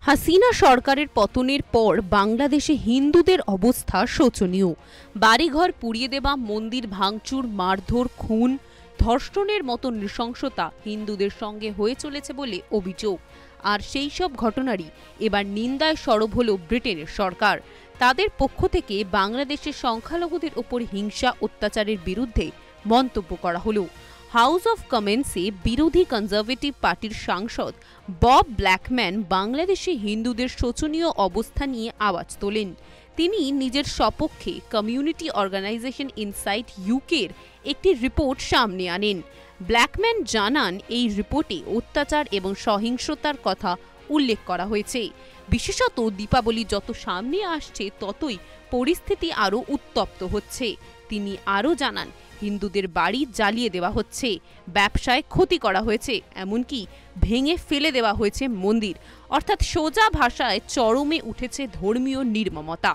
হাসিনা সরকারের পতনের পর বাংলাদেশে হিন্দুদের অবস্থা শোচনীয়। বাড়িঘর পুড়িয়ে দেওয়া, মন্দির ভাঙচুর, মারধর, খুন, ধর্ষণের মতো নৃশংসতা হিন্দুদের সঙ্গে হয়ে চলেছে বলে অভিযোগ। আর সেই সব ঘটনারই এবার নিন্দায় সরব হল ব্রিটেনের সরকার। তাদের পক্ষ থেকে বাংলাদেশের সংখ্যালঘুদের ওপর হিংসা অত্যাচারের বিরুদ্ধে মন্তব্য করা হলো। হাউস অফ কমন্সে বিরোধী কনজারভেটিভ পার্টির সাংসদ বব ব্ল্যাকম্যান বাংলাদেশে হিন্দুদের শোচনীয় অবস্থা নিয়ে আওয়াজ তোলেন। তিনি নিজের সপক্ষে কমিউনিটি অর্গানাইজেশন ইনসাইট ইউকের একটি রিপোর্ট সামনে আনেন। ব্ল্যাকম্যান জানান, এই রিপোর্টে অত্যাচার এবং সহিংসতার কথা উল্লেখ করা হয়েছে। বিশেষত দীপাবলি যত সামনে আসছে ততই পরিস্থিতি আরও উত্তপ্ত হচ্ছে। তিনি আরও জানান, হিন্দুদের বাড়ি জ্বালিয়ে দেওয়া হচ্ছে, ব্যবসায় ক্ষতি করা হয়েছে, এমনকি ভেঙে ফেলে দেওয়া হয়েছে মন্দির। অর্থাৎ সোজা ভাষায় চরমে উঠেছে ধর্মীয় নির্মমতা।